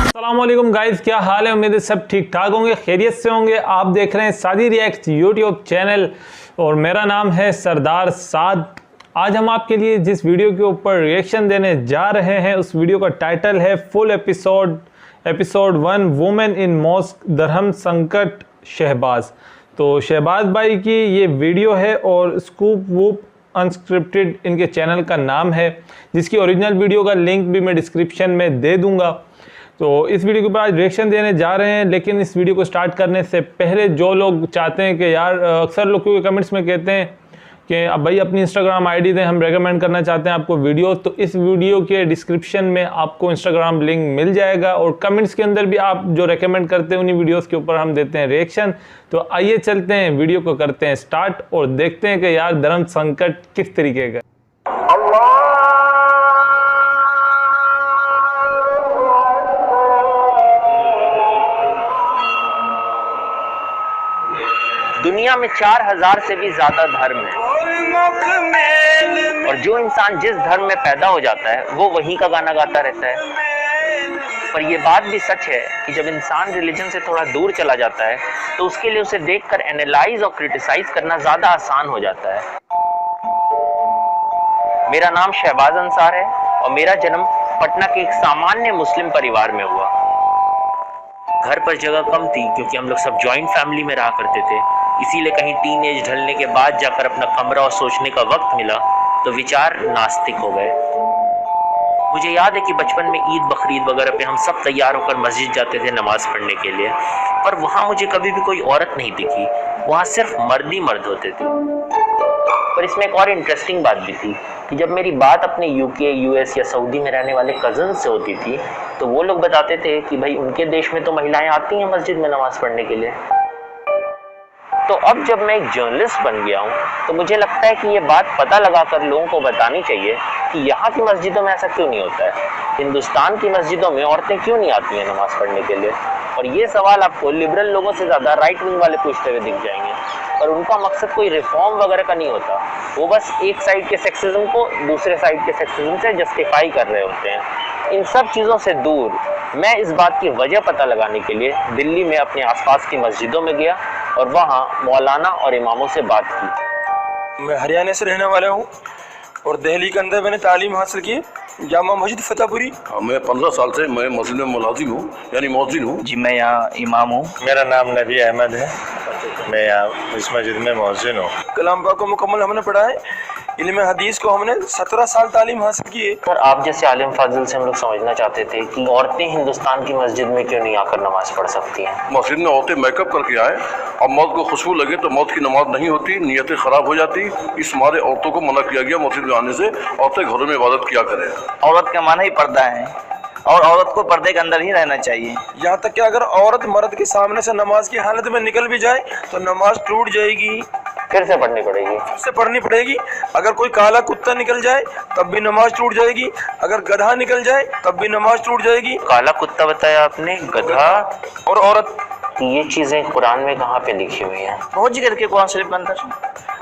अस्सलामुअलैकुम गाइस, क्या हाल है। उम्मीद है सब ठीक ठाक होंगे, खैरियत से होंगे। आप देख रहे हैं सादी रिएक्ट यूट्यूब चैनल और मेरा नाम है सरदार साद। आज हम आपके लिए जिस वीडियो के ऊपर रिएक्शन देने जा रहे हैं उस वीडियो का टाइटल है full episode 1 women in mask धर्म संकट शहबाज। तो शहबाज भाई की ये वीडियो है और स्कूप वूप अनस्क्रिप्टेड इनके चैनल का नाम है, जिसकी ओरिजिनल वीडियो का लिंक भी मैं डिस्क्रिप्शन में दे दूंगा। तो इस वीडियो के ऊपर आज रिएक्शन देने जा रहे हैं, लेकिन इस वीडियो को स्टार्ट करने से पहले जो लोग चाहते हैं कि यार अक्सर लोग क्योंकि कमेंट्स में कहते हैं कि अब भाई अपनी इंस्टाग्राम आईडी दें, हम रेकमेंड करना चाहते हैं आपको वीडियो, तो इस वीडियो के डिस्क्रिप्शन में आपको इंस्टाग्राम लिंक मिल जाएगा और कमेंट्स के अंदर भी आप जो रेकमेंड करते हैं उन्हीं वीडियोस के ऊपर हम देते हैं रिएक्शन। तो आइए चलते हैं, वीडियो को करते हैं स्टार्ट और देखते हैं कि यार धर्म संकट किस तरीके का। दुनिया में 4000 से भी ज्यादा धर्म है और जो इंसान जिस धर्म में पैदा हो जाता है वो वहीं का गाना गाता रहता है। पर यह बात भी सच है कि जब इंसान रिलीजन से थोड़ा दूर चला जाता है तो उसके लिए उसे देखकर एनालाइज और क्रिटिसाइज करना ज्यादा आसान हो जाता है। मेरा नाम शहबाज अंसार है और मेरा जन्म पटना के एक सामान्य मुस्लिम परिवार में हुआ। घर पर जगह कम थी क्योंकि हम लोग सब जॉइंट फैमिली में रहा करते थे, इसीलिए कहीं टीनेज ढलने के बाद जाकर अपना कमरा और सोचने का वक्त मिला तो विचार नास्तिक हो गए। मुझे याद है कि बचपन में ईद बकरीद वगैरह पे हम सब तैयार होकर मस्जिद जाते थे नमाज पढ़ने के लिए, पर वहाँ मुझे कभी भी कोई औरत नहीं दिखी, वहाँ सिर्फ मर्द ही मर्द होते थे। पर इसमें एक और इंटरेस्टिंग बात भी थी कि जब मेरी बात अपने यूके, यूएस या सऊदी में रहने वाले कजन से होती थी तो वो लोग बताते थे कि भाई उनके देश में तो महिलाएं आती हैं मस्जिद में नमाज पढ़ने के लिए। तो अब जब मैं एक जर्नलिस्ट बन गया हूँ तो मुझे लगता है कि ये बात पता लगाकर लोगों को बतानी चाहिए कि यहाँ की मस्जिदों में ऐसा क्यों नहीं होता है, हिंदुस्तान की मस्जिदों में औरतें क्यों नहीं आती हैं नमाज पढ़ने के लिए। और ये सवाल आपको लिबरल लोगों से ज़्यादा राइट विंग वाले पूछते हुए दिख जाएंगे, और उनका मकसद कोई रिफॉर्म वगैरह का नहीं होता, वो बस एक साइड के सेक्सिज्म को दूसरे साइड के सेक्सिज्म से जस्टिफाई कर रहे होते हैं। इन सब चीज़ों से दूर मैं इस बात की वजह पता लगाने के लिए दिल्ली में अपने आसपास की मस्जिदों में गया और वहाँ मौलाना और इमामों से बात की। मैं हरियाणा से रहने वाला हूँ और दिल्ली के अंदर मैंने तालीम हासिल की जामा मस्जिद फतेहपुरी। मैं 15 साल से मैं मस्जिद में मुलाजिम हूँ, यानी मौजिन हूँ जी। मैं यहाँ इमाम हूँ। मेरा नाम नबी अहमद है, मैं यहाँ इस मस्जिद में मौजिन हूँ। कलाम पाक को मुकम्मल हमने पढ़ा है। इल्म हदीस को हमने 17 साल तालीम हासिल की है। सर, आप जैसे आलिम फाजिल से हम लोग समझना चाहते थे कि औरतें हिंदुस्तान की मस्जिद में क्यों नहीं आकर नमाज पढ़ सकती हैं। मस्जिद में औरतें मेकअप करके आए, अब मौत को खुशबू लगे तो मौत की नमाज नहीं होती, नीयतें खराब हो जाती, इस मारे औरतों को मना किया गया मस्जिद में आने से। औरतें घरों में इबादत किया करें। औरत का माना ही पर्दा है और औरत को पर्दे के अंदर ही रहना चाहिए। यहाँ तक कि अगर औरत मर्द के सामने से नमाज की हालत में निकल भी जाए तो नमाज टूट जाएगी, फिर से पढ़नी पड़ेगी, फिर से पढ़नी पड़ेगी। अगर कोई काला कुत्ता निकल जाए तब भी नमाज टूट जाएगी, अगर गधा निकल जाए तब भी नमाज टूट जाएगी। काला कुत्ता बताया आपने, गधा और औरत, ये चीजें कुरान में कहाँ पे लिखी हुई हैं? बहुत जिक्र के कुरान शरीफ के अंदर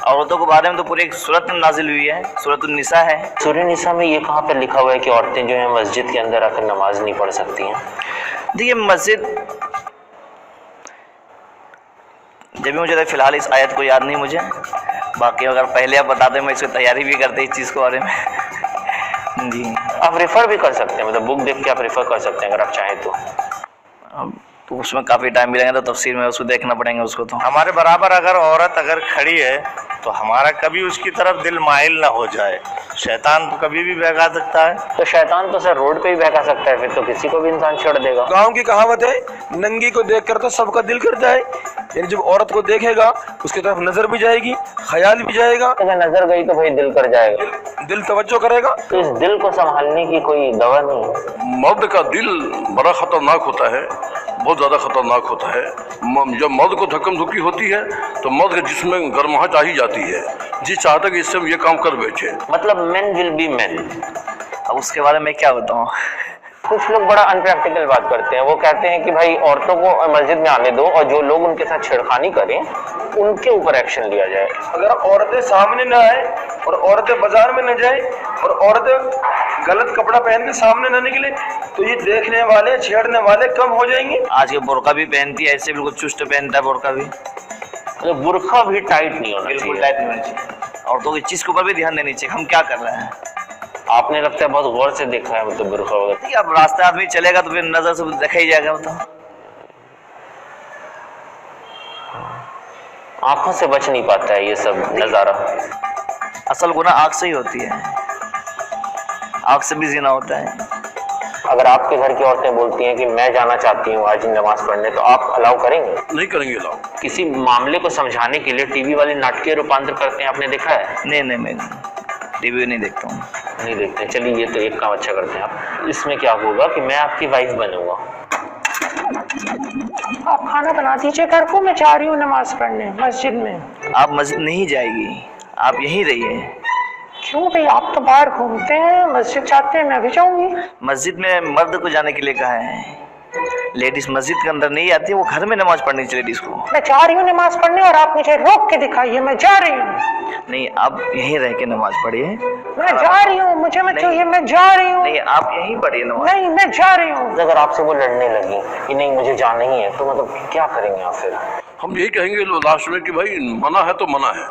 औरतों के बारे में तो पूरी एक सूरत नाजिल हुई है, सूरत निसा है। सूरह निसा में ये कहाँ पे लिखा हुआ है कि औरतें जो है मस्जिद के अंदर आकर नमाज नहीं पढ़ सकती हैं? देखिए, मस्जिद जब भी मुझे फिलहाल इस आयत को याद नहीं मुझे, बाकी अगर पहले आप बताते मैं इसकी तैयारी भी करते इस चीज़ के बारे में। जी, आप रेफर भी कर सकते हैं, मतलब बुक देख के आप रेफर कर सकते हैं अगर आप चाहें तो। अब तो उसमें काफ़ी टाइम भी लगेगा, तो तफसीर में उसको देखना पड़ेगा उसको। तो हमारे बराबर अगर औरत अगर खड़ी है तो हमारा कभी उसकी तरफ दिल माइल ना हो जाए। शैतान तो कभी भी बहका सकता है। तो शैतान तो सर रोड पे ही बहका सकता है, फिर तो किसी को भी इंसान छोड़ देगा। गाँव की कहावत है, नंगी को देख कर तो सबका दिल करता है। यानी जब औरत को देखेगा उसकी तरफ नजर भी जाएगी, ख्याल भी जाएगा। अगर नजर गई तो भाई दिल कर जाएगा, दिल तवज्जो करेगा। तो इस दिल को संभालने की कोई दवा नहीं है। मर्द का दिल बड़ा खतरनाक होता है, बहुत ज़्यादा खतरनाक होता है। जब मर्द को धक्कम धुक्की होती है तो मर्द के जिस्म में गर्माहट आ ही जाती है, जी चाहता कि इससे हम ये काम कर बैठे। मतलब मेन विल बी मेन। अब उसके बारे में क्या बताऊँ। कुछ लोग बड़ा अनप्रैक्टिकल बात करते हैं, वो कहते हैं कि भाई औरतों को मस्जिद में आने दो और जो लोग उनके साथ छेड़खानी करें उनके ऊपर एक्शन लिया जाए। अगर औरतें सामने न आए और औरतें बाजार में न जाए और औरतें गलत कपड़ा पहन के सामने न निकले तो ये देखने वाले छेड़ने वाले कम हो जाएंगे। आज ये बुर्का भी पहनती है, ऐसे बिल्कुल चुस्त पहनता है बुर्का भी। तो बुर्का भी टाइट नहीं होना बिल्कुल चाहिए। टाइट नहीं होनी चाहिए। औरतों की चीज के ऊपर भी ध्यान देनी चाहिए, हम क्या कर रहे हैं। आपने लगता है बहुत गौर से देखा है मतलब बुर्का वगैरह। नहीं, अब रास्ते आदमी चलेगा तो फिर नजर से देखा ही जाएगा। तो आंखों से बच नहीं पाता है ये सब नजारा। असल गुनाह आँख से ही होती है, आँख से भी जिना होता है। अगर आपके घर की औरतें बोलती हैं कि मैं जाना चाहती हूँ आज नमाज पढ़ने, तो आप अलाउ करेंगे? नहीं करेंगे अलाउ। किसी मामले को समझाने के लिए टीवी वाले नाटकीय रूपांतर करते हैं, आपने देखा है? नहीं नहीं, मैं टीवी नहीं देखता हूँ। नहीं देखते। चलिए ये तो एक काम अच्छा करते हैं आप। इसमें क्या होगा कि मैं आपकी वाइफ बनूंगा। आप खाना बना दीजिए घर को, मैं जा रही हूँ नमाज पढ़ने मस्जिद में। आप मस्जिद नहीं जाएगी, आप यहीं रहिए। क्यों भाई, आप तो बाहर घूमते हैं, मस्जिद जाते हैं, मैं भी जाऊंगी। मस्जिद में मर्द को जाने के लिए कहा है, लेडीज मस्जिद के अंदर नहीं आती, वो घर में नमाज पढ़नी चाहिए लेडीज को। मैं जा रही हूँ नमाज पढ़ने और आप मुझे रोक के दिखाइए, मैं जा रही हूँ। नहीं, आप यहीं रह के नमाज पढ़िए। मैं जा रही हूँ, मुझे मत चाहिए, मैं जा रही हूँ। नहीं, आप यहीं पढ़िए नमाज। नहीं, मैं जा रही हूँ। अगर आपसे वो लड़ने लगी कि नहीं मुझे जाना ही है, तो मतलब क्या करेंगे आप फिर? हम यही कहेंगे लास्ट में कि भाई मना है तो मना है,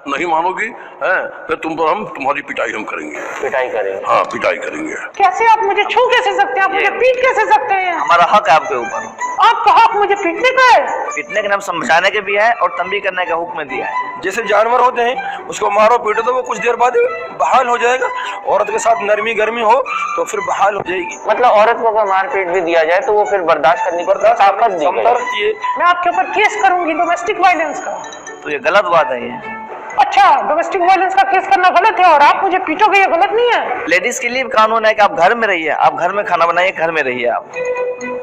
नहीं मानोगी है फिर तुम पर हम तुम्हारी पिटाई हम करेंगे। पिटाई करेंगे? हाँ, पिटाई करेंगे। कैसे आप मुझे छू कैसे सकते हैं, आप मुझे पीट कैसे सकते हैं? हमारा हक है आपके ऊपर। आपका हक मुझे पीटने का है? पीटने के नाम समझाने के भी है और तंबी करने का हुक्म दिया है। जैसे जानवर होते हैं, उसको मारो पीटो तो वो कुछ देर बाद बहाल हो जाएगा। औरत के साथ नरमी गर्मी हो तो फिर बहाल हो जाएगी। मतलब औरत को अगर मार पीट भी दिया जाए तो वो फिर बर्दाश्त करने की ताकत दी गई। मैं आपके ऊपर केस करूंगी डोमेस्टिक वायलेंस का। तो ये गलत बात है ये। अच्छा, डोमेस्टिक वायलेंस का केस करना गलत है और आप मुझे पीटोगे, ये गलत नहीं है? लेडीज के लिए भी कानून है कि आप घर में रहिए, आप घर में खाना बनाइए, घर में रहिए आप।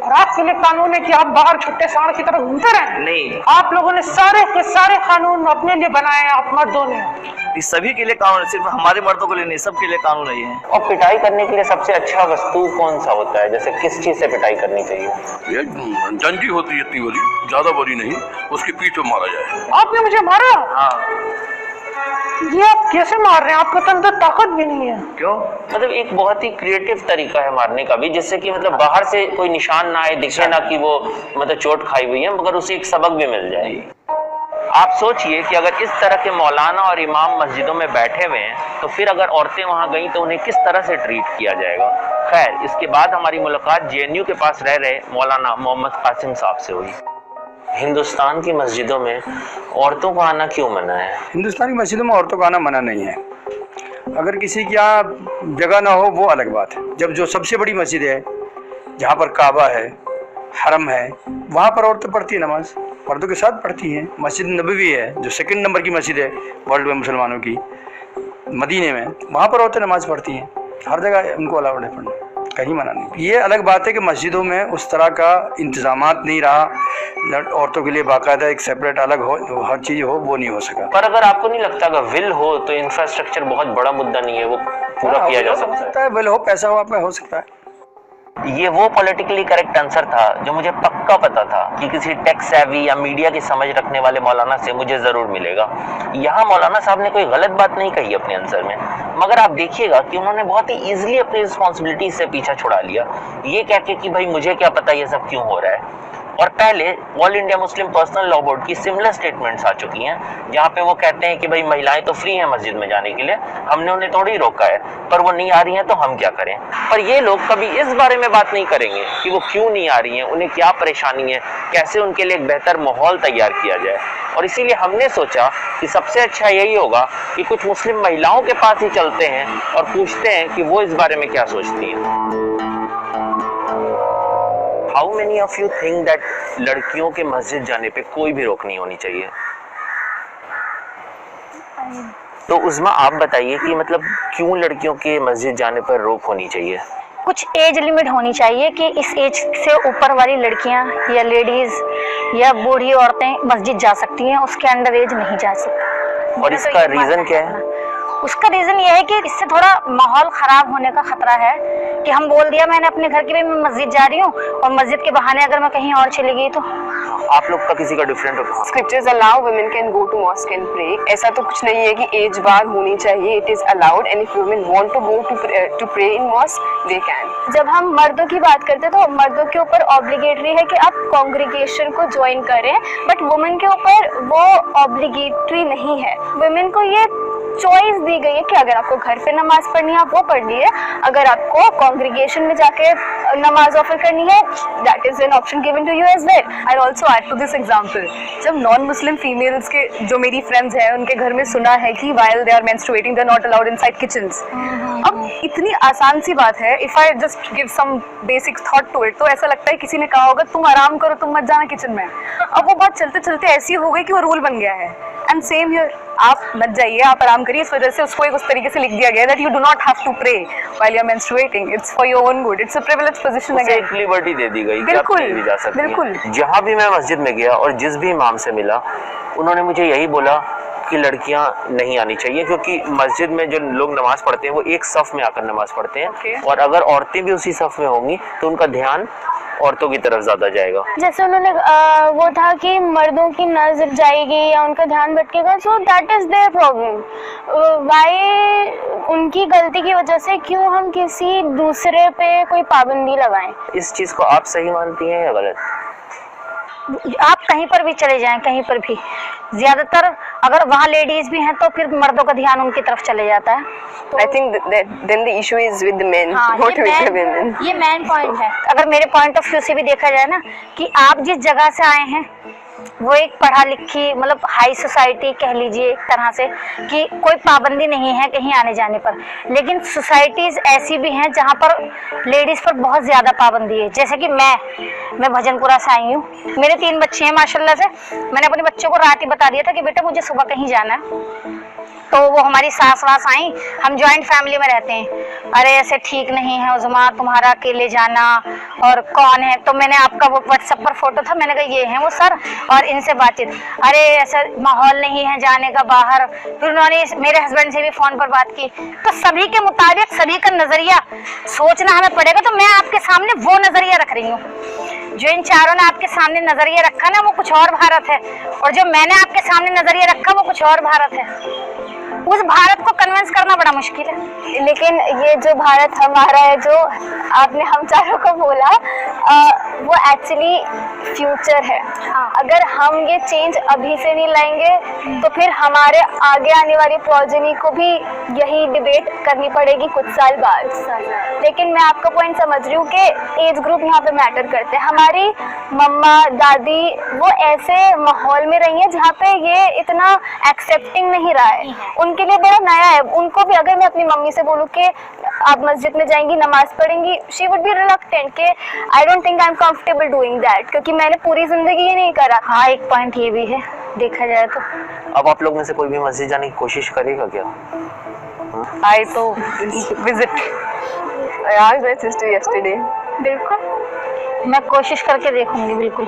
और आपके लिए कानून है कि आप बाहर छुट्टे सांड की तरह घूमते रहें? नहीं, आप लोगों ने सारे के सारे कानून अपने लिए बनाए हैं, आप मर्दों ने। इस सभी के लिए कानून है, सिर्फ हमारे मर्दों के लिए नहीं, सबके लिए कानून है ये। और पिटाई करने के लिए सबसे अच्छा वस्तु कौन सा होता है? जैसे किस चीज से पिटाई करनी चाहिए? ये डंडी होती है इतनी बड़ी, ज्यादा बड़ी नहीं, उसकी पीठ पे मारा जाए। आपने मुझे मारा? हाँ। ये आप कैसे मार रहे हैं? आपके अंदर ताकत भी नहीं है। क्यों? मतलब एक बहुत ही क्रिएटिव तरीका है मारने का भी, जिससे कि मतलब बाहर से कोई निशान ना आए, दिखे ना कि वो मतलब चोट खाई हुई है, मगर उसे एक सबक भी मिल जाए। आप सोचिए कि अगर इस तरह के मौलाना और इमाम मस्जिदों में बैठे हुए हैं तो फिर अगर औरतें वहां गई तो उन्हें किस तरह से ट्रीट किया जाएगा। खैर, इसके बाद हमारी मुलाकात JNU के पास रह रहे मौलाना मोहम्मद कासिम साहब से हुई। हिंदुस्तान की मस्जिदों में औरतों को आना क्यों मना है? हिंदुस्तानी मस्जिदों में औरतों का आना मना नहीं है। अगर किसी की यहाँ जगह ना हो वो अलग बात है। जब जो सबसे बड़ी मस्जिद है, जहाँ पर काबा है, हरम है, वहाँ पर औरतें पढ़ती है नमाज, मर्दों के साथ पढ़ती हैं। मस्जिद नबवी है जो सेकंड नंबर की मस्जिद है वर्ल्ड में मुसलमानों की, मदीने में, वहाँ पर औरतें नमाज पढ़ती हैं। हर जगह उनको अलाउड है पढ़ना, कहीं मना नहीं। ये अलग बात है कि मस्जिदों में उस तरह का इंतजामात नहीं रहा, औरतों के लिए बाकायदा एक सेपरेट अलग हो, हर चीज़ हो, वो नहीं हो सका। पर अगर आपको नहीं लगता अगर विल हो तो इंफ्रास्ट्रक्चर बहुत बड़ा मुद्दा नहीं है, वो पूरा किया जा सकता है? विल हो, पैसा हो, आपका हो सकता है। ये वो पॉलिटिकली करेक्ट आंसर था जो मुझे पक्का पता था कि किसी टेक सेवी या मीडिया की समझ रखने वाले मौलाना से मुझे जरूर मिलेगा। यहाँ मौलाना साहब ने कोई गलत बात नहीं कही अपने आंसर में, मगर आप देखिएगा कि उन्होंने बहुत ही इजीली अपनी रिस्पॉन्सिबिलिटी से पीछा छुड़ा लिया, ये कह के कि भाई मुझे क्या पता ये सब क्यों हो रहा है। और पहले all India Muslim personal law board की सिमिलर स्टेटमेंट्स आ चुकी हैं जहाँ पे वो कहते हैं कि भाई महिलाएं तो फ्री हैं मस्जिद में जाने के लिए, हमने उन्हें थोड़ी रोका है, पर वो नहीं आ रही हैं तो हम क्या करें। पर ये लोग कभी इस बारे में बात नहीं करेंगे कि वो क्यों नहीं आ रही हैं, उन्हें क्या परेशानी है, कैसे उनके लिए एक बेहतर माहौल तैयार किया जाए। और इसीलिए हमने सोचा कि सबसे अच्छा यही होगा कि कुछ मुस्लिम महिलाओं के पास ही चलते हैं और पूछते हैं कि वो इस बारे में क्या सोचती हैं। How many of you think that लड़कियों के मस्जिद जाने पे कोई भी रोक नहीं होनी चाहिए? तो उस्मा आप बताइए कि मतलब क्यों लड़कियों के मस्जिद जाने पर रोक होनी चाहिए? कुछ एज लिमिट होनी चाहिए कि इस एज से ऊपर वाली लड़कियां या लेडीज या बूढ़ी औरतें मस्जिद जा सकती हैं, उसके अंडर एज नहीं जा सकती। और इसका रीजन क्या है? उसका रीजन ये है कि इससे थोड़ा माहौल खराब होने का खतरा है कि हम बोल दिया मैंने अपने घर की भी मैं मस्जिद जा रही हूँ और मस्जिद के बहाने अगर मैं कहीं और चली गई तो। आप लोग का किसी का डिफरेंट होगा? Scriptures allow women can go to mosque and pray. ऐसा तो कुछ नहीं है कि एज बार होनी चाहिए. It is allowed and if women want to go to pray in mosque, they can. जब हम मर्दों की बात करते हैं तो मर्दों के ऊपर ऑब्लिगेटरी है कि आप कॉन्ग्रीगेशन को ज्वाइन करें, बट वुमेन के ऊपर वो ऑब्लिगेटरी नहीं है. वुमेन को ये चॉइस दी गई है कि अगर आपको घर पे नमाज पढ़नी है आप वो पढ़ लीजिए, अगर आपको कॉन्ग्रीगेशन में जाके नमाज ऑफर करनी है that is an option given to you as well. I also add to this example, जब नॉन मुस्लिम फीमेल्स के जो मेरी फ्रेंड्स हैं उनके घर में सुना है कि while they are menstruating they are not allowed inside kitchens. अब इतनी आसान सी बात है, if I just give some basic thought to it, तो ऐसा लगता है किसी ने कहा होगा तुम आराम करो, तुम मत जाना किचन में. अब वो बात चलते चलते ऐसी हो गई कि वो रूल बन गया है. एंड सेम हियर, आप मत जाइए, आप आराम करिए. इस वजह से उसको एक उस तरीके से लिख दिया गया that you do not have to pray while you are menstruating. It's for your own good. It's a privileged position. उसे एक लिबर्टी दे दी गई कि आप कहीं भी जा सकती हैं. बिल्कुल. जहाँ भी मैं मस्जिद में गया और जिस भी इमाम से मिला उन्होंने मुझे यही बोला कि लड़कियां नहीं आनी चाहिए, क्योंकि मस्जिद में जो लोग नमाज पढ़ते हैं वो एक सफ में आकर नमाज पढ़ते हैं. और अगर औरतें भी उसी सफ में होंगी तो उनका ध्यान औरतों की तरफ ज्यादा जाएगा. जैसे उन्होंने वो था कि मर्दों की नजर जाएगी या उनका ध्यान भटकेगा, so that is there problem. Why उनकी गलती की वजह से क्यों हम किसी दूसरे पे कोई पाबंदी लगाएं? इस चीज को आप सही मानती हैं या गलत? आप कहीं पर भी चले जाएं, कहीं पर भी, ज्यादातर अगर वहाँ लेडीज भी हैं तो फिर मर्दों का ध्यान उनकी तरफ चले जाता है. I think that then the issue is with the men, not with the women. ये मेन पॉइंट है. अगर मेरे पॉइंट ऑफ व्यू से भी देखा जाए ना कि आप जिस जगह से आए हैं वो एक पढ़ा लिखी मतलब हाई सोसाइटी कह लीजिए एक तरह से, कि कोई पाबंदी नहीं है कहीं आने जाने पर, लेकिन सोसाइटीज़ ऐसी भी हैं जहाँ पर लेडीज़ पर बहुत ज़्यादा पाबंदी है. जैसे कि मैं भजनपुरा से आई हूँ, मेरे 3 बच्चे हैं माशाल्लाह से. मैंने अपने बच्चों को रात ही बता दिया था कि बेटा मुझे सुबह कहीं जाना है, तो वो हमारी सास वास आई, हम जॉइंट फैमिली में रहते हैं. अरे ऐसे ठीक नहीं है उज़मा तुम्हारा अकेले जाना, और कौन है, तो मैंने आपका वो व्हाट्सएप पर फोटो था, मैंने कहा ये हैं वो सर, और इनसे बातचीत. अरे ऐसा माहौल नहीं है जाने का बाहर. फिर उन्होंने मेरे हस्बैंड से भी फ़ोन पर बात की. तो सभी के मुताबिक सभी का नज़रिया सोचना हमें पड़ेगा. तो मैं आपके सामने वो नज़रिया रख रही हूँ, जो इन चारों ने आपके सामने नज़रिया रखा ना वो कुछ और भारत है, और जो मैंने आपके सामने नज़रिया रखा वो कुछ और भारत है. उस भारत को कन्विंस करना बड़ा मुश्किल है. लेकिन ये जो भारत हमारा है, जो आपने हम चारों को बोला, वो एक्चुअली फ्यूचर है. अगर हम ये चेंज अभी से नहीं लाएंगे तो फिर हमारे आगे आने वाली प्रोजेनी को भी यही डिबेट करनी पड़ेगी कुछ साल बाद. लेकिन मैं आपका पॉइंट समझ रही हूँ कि एज ग्रुप यहाँ पे मैटर करते हैं. हमारी मम्मा दादी वो ऐसे माहौल में रही हैं जहाँ पे ये इतना एक्सेप्टिंग नहीं रहा है, उनके लिए बड़ा नया है. उनको भी अगर मैं अपनी मम्मी से बोलूँ कि आप मस्जिद में जाएंगी नमाज पढ़ेंगी, शी वुड बी रिलक्टेंट कि I don't think I am comfortable doing that, क्योंकि मैंने पूरी जिंदगी ये नहीं करा. हाँ, एक पॉइंट ये भी है देखा जाए तो. अब आप लोग में से कोई भी मस्जिद जाने की कोशिश करेगा क्या? I तो visit. I asked my sister yesterday. बिल्कुल मैं कोशिश करके देखूंगी, बिल्कुल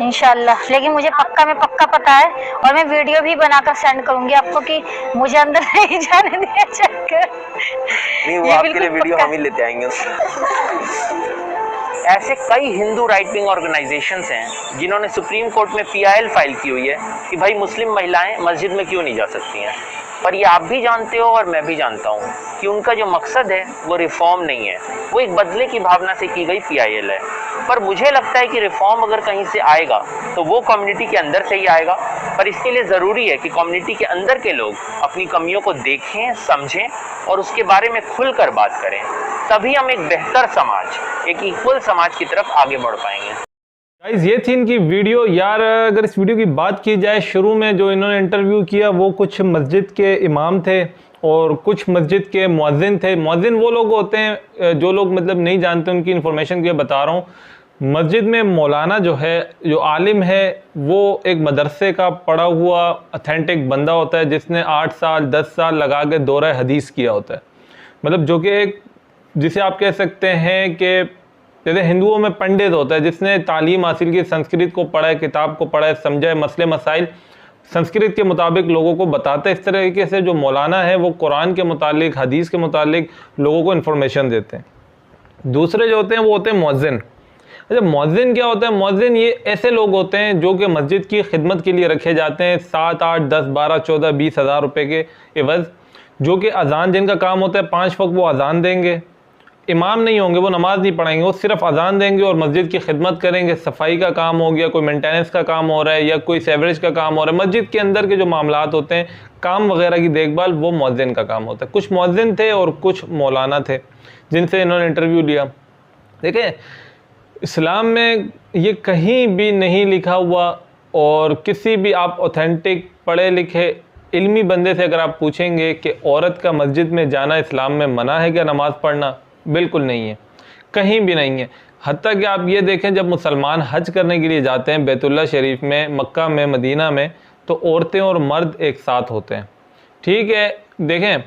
इंशाल्लाह. लेकिन मुझे पक्का पता है, और मैं वीडियो भी बनाकर सेंड करूंगी आपको कि मुझे अंदर नहीं जाने दिया चक्कर. नहीं, वो आपके लिए वीडियो हम ही लेते आएंगे. ऐसे कई हिंदू राइट विंग ऑर्गेनाइजेशंस हैं जिन्होंने सुप्रीम कोर्ट में PIL फाइल की हुई है कि भाई मुस्लिम महिलाएं मस्जिद में क्यों नहीं जा सकती हैं. पर ये आप भी जानते हो और मैं भी जानता हूँ कि उनका जो मकसद है वो रिफॉर्म नहीं है, वो एक बदले की भावना से की गई PIL है. पर मुझे लगता है कि रिफॉर्म अगर कहीं से आएगा तो वो कम्युनिटी के अंदर से ही आएगा. पर इसके लिए ज़रूरी है कि कम्युनिटी के अंदर के लोग अपनी कमियों को देखें, समझें और उसके बारे में खुलकर बात करें. तभी हम एक बेहतर समाज, एक इक्वल समाज की तरफ आगे बढ़ पाएंगे. गाइस, ये थी इनकी वीडियो. यार अगर इस वीडियो की बात की जाए, शुरू में जो इन्होंने इंटरव्यू किया वो कुछ मस्जिद के इमाम थे और कुछ मस्जिद के मुअज्जिन थे. मुअज्जिन वो लोग होते हैं जो लोग मतलब नहीं जानते, उनकी इन्फॉर्मेशन के लिए बता रहा हूँ. मस्जिद में मौलाना जो है, जो आलिम है, वो एक मदरसे का पढ़ा हुआ ऑथेंटिक बंदा होता है जिसने 8 साल 10 साल लगा के दौरा हदीस किया होता है. मतलब जो कि एक, जिसे आप कह सकते हैं कि जैसे हिंदुओं में पंडित होता है जिसने तालीम हासिल की, संस्कृत को पढ़ा है, किताब को पढ़ा है, समझा है, मसले मसाइल संस्कृत के मुताबिक लोगों को बताते इस तरीके से। जो मौलाना है वो कुरान के मुतालिक, हदीस के मुतालिक लोगों को इन्फॉर्मेशन देते हैं। दूसरे जो होते हैं वो होते हैं मुअज्जिन। अच्छा, मुअज्जिन क्या होता है? मुअज्जिन ये ऐसे लोग होते हैं जो कि मस्जिद की खिदमत के लिए रखे जाते हैं 7, 8, 10, 12, 14, 20 हज़ार रुपये के एवज़, जो कि अजान जिनका काम होता है 5 वक्त वो अजान देंगे। इमाम नहीं होंगे, वो नमाज नहीं पढ़ाएंगे, वो सिर्फ अजान देंगे और मस्जिद की खिदमत करेंगे। सफाई का काम हो गया, कोई मेंटेनेंस का काम हो रहा है या कोई सेवरेज का काम हो रहा है, मस्जिद के अंदर के जो मामलात होते हैं, काम वगैरह की देखभाल, वो मुअज्जिन का काम होता है। कुछ मुअज्जिन थे और कुछ मौलाना थे जिनसे इन्होंने इंटरव्यू लिया। देखें, इस्लाम में ये कहीं भी नहीं लिखा हुआ, और किसी भी आप ऑथेंटिक पढ़े लिखे इल्मी बंदे से अगर आप पूछेंगे कि औरत का मस्जिद में जाना इस्लाम में मना है क्या नमाज़ पढ़ना, बिल्कुल नहीं है, कहीं भी नहीं है। हत्ता कि आप ये देखें, जब मुसलमान हज करने के लिए जाते हैं बैतुल्लाह शरीफ में, मक्का में, मदीना में, तो औरतें और मर्द एक साथ होते हैं। ठीक है, देखें,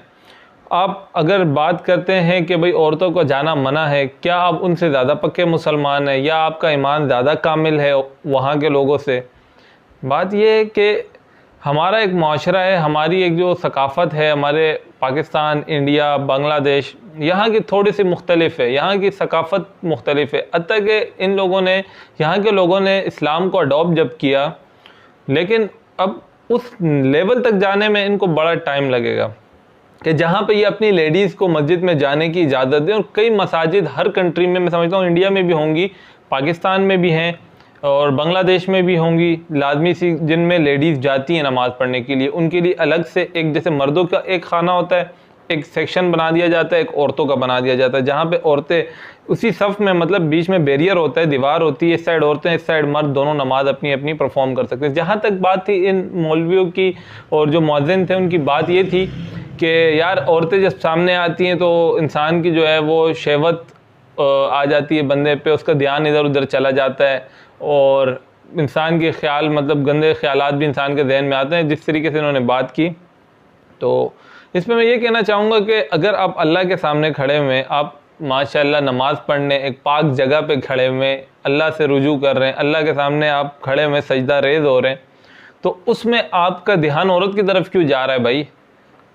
आप अगर बात करते हैं कि भाई औरतों को जाना मना है, क्या आप उनसे ज़्यादा पक्के मुसलमान हैं या आपका ईमान ज़्यादा कामिल है वहाँ के लोगों से? बात यह है कि हमारा एक माशरा है, हमारी एक जो सकाफ़त है, हमारे पाकिस्तान, इंडिया, बांग्लादेश, यहाँ की थोड़ी सी मुख्तलिफ है, यहाँ की सकाफ़त मुख्तलिफ है। हत्ता कि इन लोगों ने, यहाँ के लोगों ने इस्लाम को अडॉप्ट जब किया, लेकिन अब उस लेवल तक जाने में इनको बड़ा टाइम लगेगा कि जहाँ पे ये अपनी लेडीज़ को मस्जिद में जाने की इजाज़त दें। और कई मसाजिद हर कंट्री में, मैं समझता हूँ इंडिया में भी होंगी, पाकिस्तान में भी हैं और बांग्लादेश में भी होंगी लाजमी सी, जिनमें लेडीज़ जाती हैं नमाज़ पढ़ने के लिए। उनके लिए अलग से एक, जैसे मर्दों का एक खाना होता है, एक सेक्शन बना दिया जाता है, एक औरतों का बना दिया जाता है, जहाँ पे औरतें उसी सफ़ में, मतलब बीच में बैरियर होता है, दीवार होती है, इस साइड औरतें, इस साइड मर्द, दोनों नमाज अपनी अपनी परफॉर्म कर सकते हैं। जहाँ तक बात थी इन मौलवियों की और जो मुअज्जिन थे उनकी, बात ये थी कि यार औरतें जब सामने आती हैं तो इंसान की जो है वो शहवत आ जाती है बंदे पे, उसका ध्यान इधर उधर चला जाता है और इंसान के ख्याल, मतलब गंदे ख्यालात भी इंसान के जहन में आते हैं। जिस तरीके से इन्होंने बात की, तो इसमें मैं ये कहना चाहूँगा कि अगर आप अल्लाह के सामने खड़े हुए, आप माशाल्लाह नमाज़ पढ़ने एक पाक जगह पे खड़े हुए, अल्लाह से रुजू कर रहे हैं, अल्लाह के सामने आप खड़े हुए सजदा रेज़ हो रहे हैं, तो उसमें आपका ध्यान औरत की तरफ क्यों जा रहा है भाई?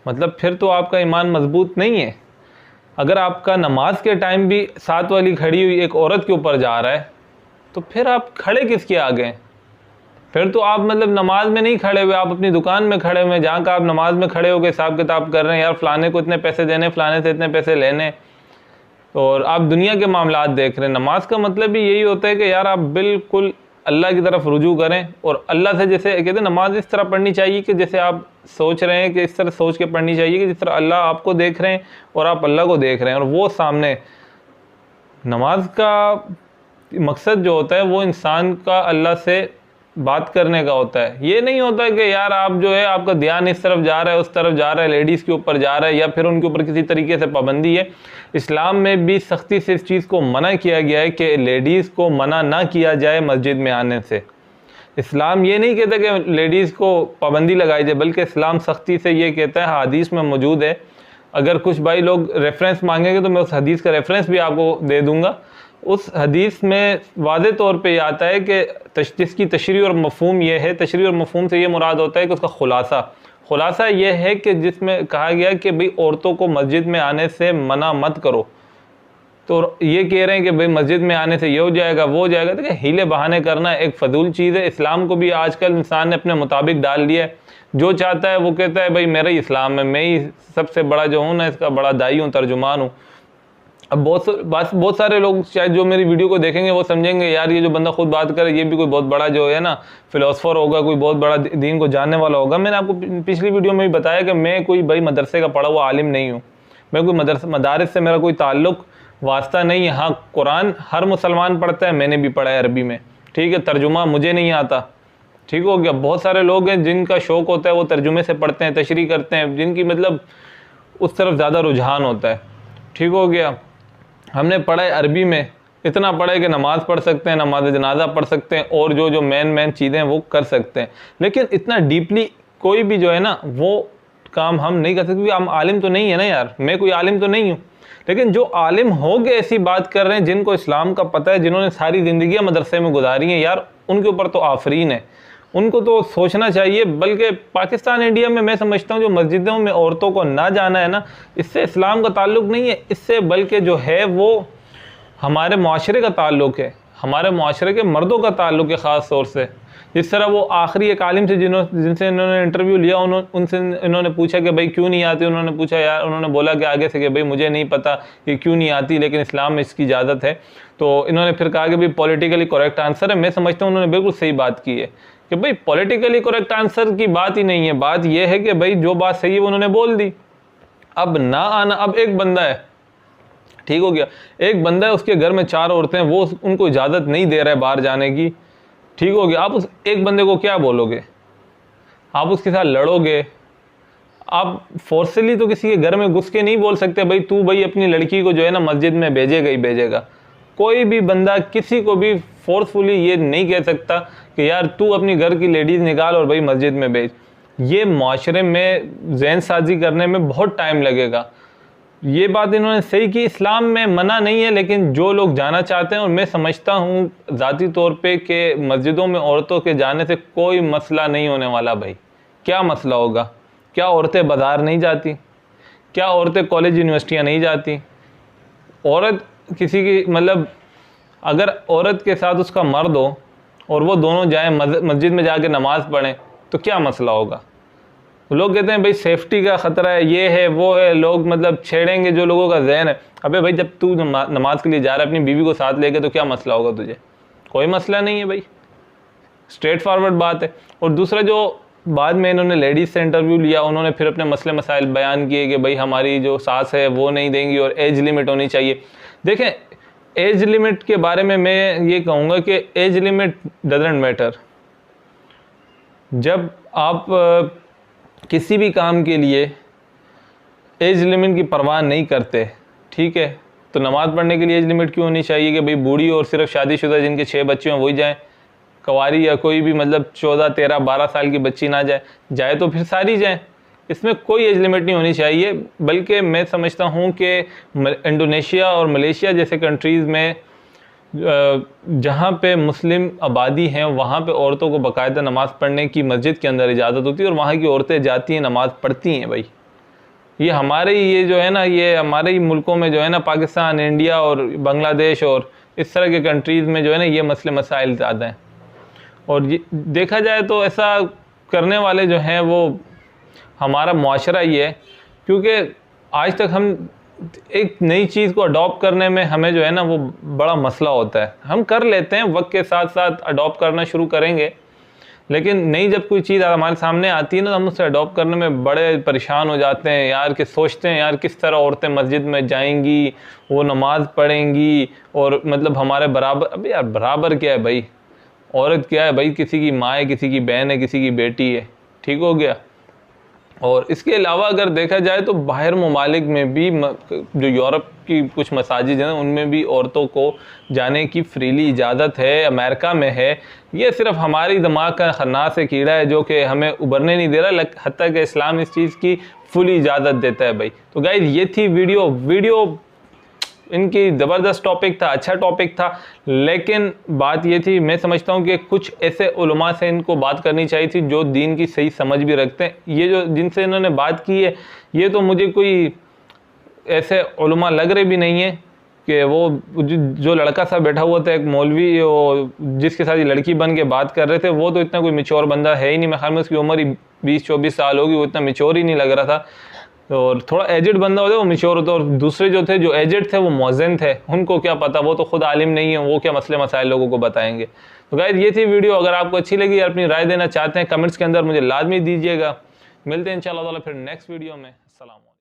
मतलब फिर तो आपका ईमान मजबूत नहीं है। अगर आपका नमाज के टाइम भी साथ वाली खड़ी हुई एक औरत के ऊपर जा रहा है, तो फिर आप खड़े किसके आगे हैं? फिर तो आप मतलब नमाज में नहीं खड़े हुए, आप अपनी दुकान में खड़े हुए, जहाँ का आप नमाज में खड़े होकर हिसाब किताब कर रहे हैं, यार फ़लाने को इतने पैसे देने, फ़लाने से इतने पैसे लेने, और आप दुनिया के मामलात देख रहे हैं। नमाज का मतलब भी यही होता है कि यार आप बिल्कुल अल्लाह की तरफ रुजू करें, और अल्लाह से, जैसे कहते हैं नमाज इस तरह पढ़नी चाहिए कि जैसे आप सोच रहे हैं कि इस तरह सोच के पढ़नी चाहिए कि जिस तरह अल्लाह आपको देख रहे हैं और आप अल्लाह को देख रहे हैं, और वो सामने। नमाज का मकसद जो होता है वो इंसान का अल्लाह से बात करने का होता है। ये नहीं होता कि यार आप जो है आपका ध्यान इस तरफ जा रहा है, उस तरफ जा रहा है, लेडीज़ के ऊपर जा रहा है, या फिर उनके ऊपर किसी तरीके से पाबंदी है। इस्लाम में भी सख्ती से इस चीज़ को मना किया गया है कि लेडीज़ को मना ना किया जाए मस्जिद में आने से। इस्लाम ये नहीं कहता कि लेडीज़ को पाबंदी लगाई जाए, बल्कि इस्लाम सख्ती से ये कहता है, हदीस में मौजूद है। अगर कुछ भाई लोग रेफरेंस मांगेंगे तो मैं उस हदीस का रेफरेंस भी आपको दे दूँगा। उस हदीस में वाज़े तौर पे आता है कि जिसकी तशरीह और मफ़हूम ये है, तशरीह और मफ़हूम से ये मुराद होता है कि उसका खुलासा ये है कि जिसमें कहा गया कि भाई औरतों को मस्जिद में आने से मना मत करो। तो ये कह रहे हैं कि भाई मस्जिद में आने से ये हो जाएगा, वो हो जाएगा। देखिए, हीले बहाने करना एक फजूल चीज़ है। इस्लाम को भी आजकल इंसान ने अपने मुताबिक डाल लिया है। जो चाहता है वो कहता है भाई मेरा ही इस्लाम है, मैं ही सबसे बड़ा जो हूँ ना, इसका बड़ा दाई हूँ, तर्जुमान हूँ। अब बहुत सारे लोग शायद जो मेरी वीडियो को देखेंगे वो समझेंगे यार ये जो बंदा खुद बात करे ये भी कोई बहुत बड़ा जो है ना फिलोसफर होगा, कोई बहुत बड़ा दीन को जानने वाला होगा। मैंने आपको पिछली वीडियो में भी बताया कि मैं कोई भाई मदरसे का पढ़ा हुआ आलिम नहीं हूँ, मैं कोई मदारिस से मेरा कोई ताल्लुक़ वास्ता नहीं है। हाँ, कुरान हर मुसलमान पढ़ता है, मैंने भी पढ़ा है अरबी में, ठीक है। तर्जुमा मुझे नहीं आता, ठीक हो गया। बहुत सारे लोग हैं जिनका शौक़ होता है वो तर्जुमे से पढ़ते हैं, तशरीह करते हैं, जिनकी मतलब उस तरफ ज़्यादा रुझान होता है, ठीक हो गया। हमने पढ़ा है अरबी में, इतना पढ़ा है कि नमाज़ पढ़ सकते हैं, नमाज जनाजा पढ़ सकते हैं, और जो मेन चीज़ें हैं वो कर सकते हैं। लेकिन इतना डीपली कोई भी जो है ना वो काम हम नहीं कर सकते, क्योंकि हम आलिम तो नहीं है ना यार, मैं कोई आलिम तो नहीं हूँ। लेकिन जो आलिम हो गए ऐसी बात कर रहे हैं, जिनको इस्लाम का पता है, जिन्होंने सारी ज़िंदगियाँ मदरसे में गुजारी हैं, यार उनके ऊपर तो आफरीन है। उनको तो सोचना चाहिए। बल्कि पाकिस्तान इंडिया में मैं समझता हूँ जो मस्जिदों में औरतों को ना जाना है ना, इससे इस्लाम का ताल्लुक़ नहीं है, इससे बल्कि जो है वो हमारे माशरे का ताल्लुक़ है, हमारे माशरे के मर्दों का ताल्लुक़ है ख़ास तौर से। जिस तरह वो आखिरी एक आलिम से जिनसे इन्होंने इंटरव्यू लिया, उनसे इन्होंने पूछा कि भाई क्यों नहीं आती, उन्होंने पूछा यार, उन्होंने बोला कि आगे से कि भाई मुझे नहीं पता कि क्यों नहीं आती, लेकिन इस्लाम में इसकी इजाज़त है। तो इन्होंने फिर कहा कि भाई पॉलिटिकली करेक्ट आंसर है। मैं समझता हूँ उन्होंने बिल्कुल सही बात की है कि भाई पॉलिटिकली करेक्ट आंसर की बात ही नहीं है, बात यह है कि भाई जो बात सही है वो उन्होंने बोल दी। अब ना आना, अब एक बंदा है, ठीक हो गया, एक बंदा है, उसके घर में 4 औरतें, वो उनको इजाज़त नहीं दे रहा है बाहर जाने की, ठीक हो गया। आप उस एक बंदे को क्या बोलोगे? आप उसके साथ लड़ोगे? आप फोर्सली तो किसी के घर में घुस के नहीं बोल सकते भाई तू भाई अपनी लड़की को जो है ना मस्जिद में भेजेगा ही भेजेगा। कोई भी बंदा किसी को भी फोर्सफुली ये नहीं कह सकता कि यार तू अपनी घर की लेडीज़ निकाल और भाई मस्जिद में भेज। ये माशरे में ज़हन साजी करने में बहुत टाइम लगेगा। ये बात इन्होंने सही की, इस्लाम में मना नहीं है, लेकिन जो लोग जाना चाहते हैं, और मैं समझता हूँ ज़ाती तौर पे कि मस्जिदों में औरतों के जाने से कोई मसला नहीं होने वाला। भाई क्या मसला होगा? क्या औरतें बाज़ार नहीं जाती? क्या औरतें कॉलेज यूनिवर्सिटियाँ नहीं जाती? औरत किसी की मतलब अगर औरत के साथ उसका मर्द हो और वो दोनों जाएँ मस्जिद में जाके नमाज़ पढ़ें तो क्या मसला होगा? लोग कहते हैं भाई सेफ्टी का ख़तरा है, ये है वो है, लोग मतलब छेड़ेंगे जो लोगों का जहन है। अबे भाई जब तू नमाज के लिए जा रहा है अपनी बीवी को साथ लेके तो क्या मसला होगा तुझे? कोई मसला नहीं है भाई, स्ट्रेट फॉरवर्ड बात है। और दूसरा जो बाद में इन्होंने लेडीज़ से इंटरव्यू लिया, उन्होंने फिर अपने मसले मसाइल बयान किए कि भाई हमारी जो सास है वो नहीं देंगी और एज लिमिट होनी चाहिए। देखें, एज लिमिट के बारे में मैं ये कहूँगा कि एज लिमिट डजंट मैटर। जब आप किसी भी काम के लिए एज लिमिट की परवाह नहीं करते, ठीक है, तो नमाज़ पढ़ने के लिए एज लिमिट क्यों होनी चाहिए कि भाई बूढ़ी और सिर्फ शादीशुदा जिनके 6 बच्चे हैं वही जाएं? कवारी या कोई भी मतलब 14, 13, 12 साल की बच्ची ना जाए तो फिर सारी जाएं। इसमें कोई एज लिमिट नहीं होनी चाहिए। बल्कि मैं समझता हूँ कि इंडोनेशिया और मलेशिया जैसे कंट्रीज़ में जहाँ पे मुस्लिम आबादी हैं वहाँ पे औरतों को बाकायदा नमाज़ पढ़ने की मस्जिद के अंदर इजाज़त होती है और वहाँ की औरतें जाती हैं, नमाज़ पढ़ती हैं। भाई ये हमारे ये जो है ना, ये हमारे ही मुल्कों में जो है ना, पाकिस्तान, इंडिया और बांग्लादेश और इस तरह के कंट्रीज़ में जो है ना ये मसले मसाइल ज़्यादा हैं। और ये देखा जाए तो ऐसा करने वाले जो हैं वो हमारा मुआशरा ही है, क्योंकि आज तक हम एक नई चीज़ को अडॉप्ट करने में हमें जो है ना वो बड़ा मसला होता है। हम कर लेते हैं, वक्त के साथ साथ अडॉप्ट करना शुरू करेंगे, लेकिन नई जब कोई चीज़ हमारे सामने आती है ना, हम उसे अडॉप्ट करने में बड़े परेशान हो जाते हैं यार, कि सोचते हैं यार किस तरह औरतें मस्जिद में जाएंगी, वो नमाज़ पढ़ेंगी और मतलब हमारे बराबर। अभी यार बराबर क्या है भाई? औरत क्या है भाई? किसी की माँ है, किसी की बहन है, किसी की बेटी है, ठीक हो गया। और इसके अलावा अगर देखा जाए तो बाहर ममालिक में भी जो यूरोप की कुछ मसाजिद हैं उनमें भी औरतों को जाने की फ्रीली इजाज़त है, अमेरिका में है। ये सिर्फ हमारी दिमाग का खन्नास से कीड़ा है जो कि हमें उभरने नहीं दे रहा, हत्ता कि इस्लाम इस चीज़ की फुली इजाज़त देता है भाई। तो गाइस ये थी वीडियो इनकी ज़बरदस्त टॉपिक था, अच्छा टॉपिक था, लेकिन बात ये थी, मैं समझता हूँ कि कुछ ऐसे उलमा से इनको बात करनी चाहिए थी जो दीन की सही समझ भी रखते हैं। ये जो जिनसे इन्होंने बात की है ये तो मुझे कोई ऐसे उलमा लग रहे भी नहीं है कि वो जो लड़का सा बैठा हुआ था एक मौलवी और जिसके साथ ये लड़की बन के बात कर रहे थे, वो तो इतना कोई मैच्योर बंदा है ही नहीं। मैं ख्याल में उसकी उम्र ही 20-24 साल होगी, वो इतना मैच्योर ही नहीं लग रहा था। और थोड़ा एजेड बंदा होता है वो मैच्योर होता है, और दूसरे जो थे जो एजेड थे वो मौज़िन थे, उनको क्या पता, वो तो खुद आलिम नहीं है, वो क्या मसले मसाइल लोगों को बताएंगे। तो गाइस ये थी वीडियो, अगर आपको अच्छी लगी या अपनी राय देना चाहते हैं कमेंट्स के अंदर मुझे लाजमी दीजिएगा। मिलते हैं इंशाअल्लाह ताला फिर नेक्स्ट वीडियो में। अस्सलाम।